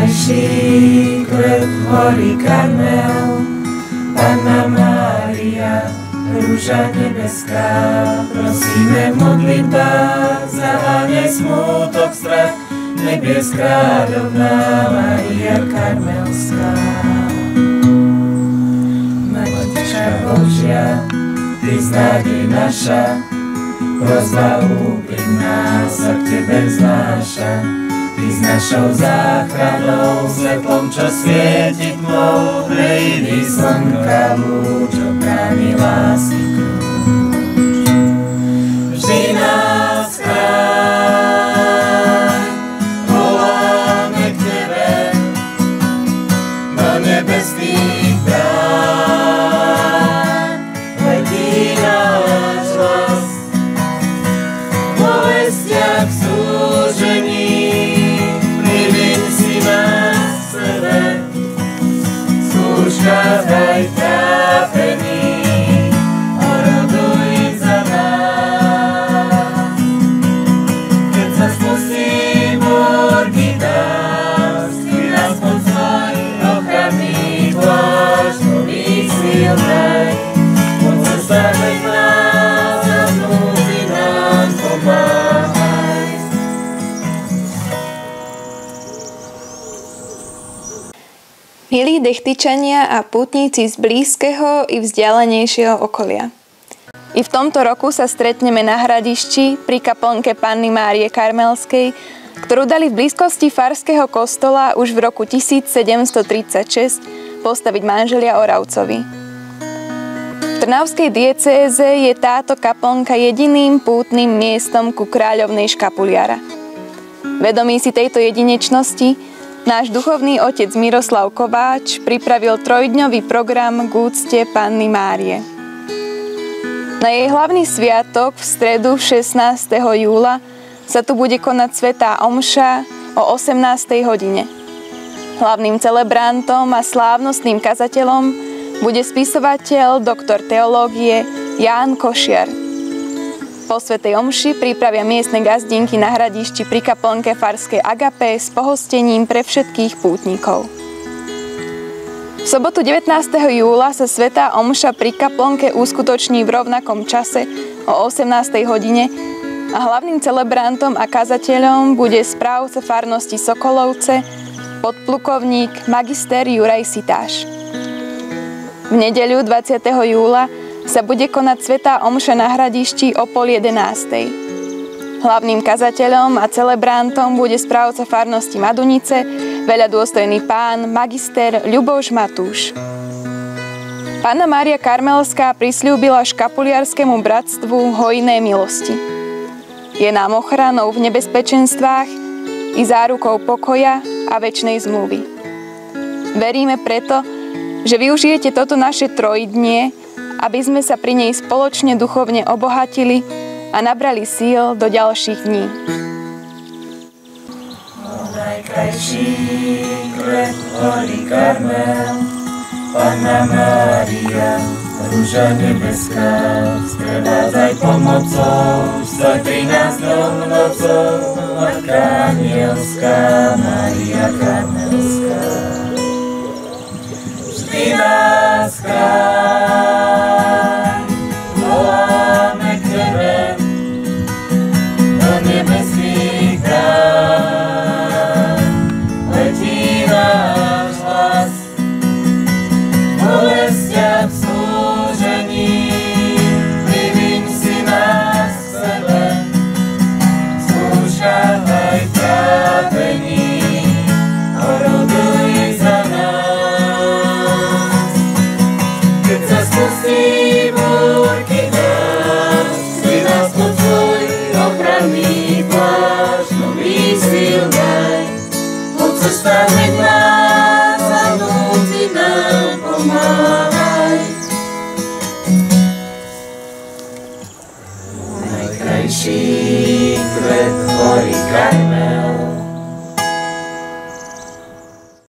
Najkrajší kvet hory Karmel, Panna Mária, rúža nebeská, prosíme v modlitbách za nej smútok, strach, nebies kráľovná Mária Karmelská. Matička Božia, Ty znádej naša, prosba úprimná sa k Tebe vznáša. Ty s našou záchranou, svetlom, čo svieti tmou, prejdi slnka lúč, ochráni lásky kľúč. Vždy nás chráň, voláme k Tebe, do nebeských brán, letí náš hlas, vo vestiach súžení. Skúškaj trápení, oroduj za nás. Keď sa spustí búrky nás, Ty nás pod svoj ochranný plášť nových síl daj. Pod cestách veď nás a v núdzi nám pomáhaj. Milí Dechtyčania a pútnici z blízkeho i vzdialenejšieho okolia. I v tomto roku sa stretneme na hradišti pri kaplnke Panny Márie Karmelskej, ktorú dali v blízkosti farského kostola už v roku 1736 postaviť manželia Oravcovi. V Trnavskej diecéze je táto kaplnka jediným pútnym miestom ku kráľovnej škapuliara. Vedomý si tejto jedinečnosti, náš duchovný otec Miroslav Kováč pripravil trojdňový program k úcte Panny Márie. Na jej hlavný sviatok v stredu 16. júla sa tu bude konať svätá omša o 18. hodine. Hlavným celebrantom a slávnostným kazateľom bude spisovateľ, doktor teológie Ján Košiar. Po svätej omši pripravia miestne gazdinky na hradišti pri kaplnke farskej Agape s pohostením pre všetkých pútnikov. V sobotu 19. júla sa svätá omša pri kaplnke uskutoční v rovnakom čase o 18. hodine a hlavným celebrantom a kazateľom bude správca farnosti Sokolovce, podplukovník magister Juraj Sitáš. V nedeľu 20. júla sa bude konať svätá omša na hradišti o 10:30. Hlavným kazateľom a celebrantom bude správca farnosti Madunice, veľadôstojný pán magister Ľuboš Matúš. Panna Mária Karmelská prisľúbila škapuliarskému bratstvu hojné milosti. Je nám ochranou v nebezpečenstvách i zárukou pokoja a večnej zmluvy. Veríme preto, že využijete toto naše trojdnie, aby sme sa pri nej spoločne duchovne obohatili a nabrali síl do ďalších dní. Najkrajší kvet hory Karmel, Panna Mária, rúža nebeská, sprevádzaj pomocou, stoj pri nás dom nocou, Matka anielská, Mária Karmelská. Vždy nás chráň, voláme k Tebe, do nebeských brán, letí náš hlas, vo vestiach súžení, priviň si nás k sebe, skúšaj aj trápení, oroduj za nás. Keď sa spustí búrky nás, si nás pod svoj ochranný plášť nových síl daj. Po cestách veď nás a v núdzi nám pomáhaj. Najkrajší kvet hory Karmel,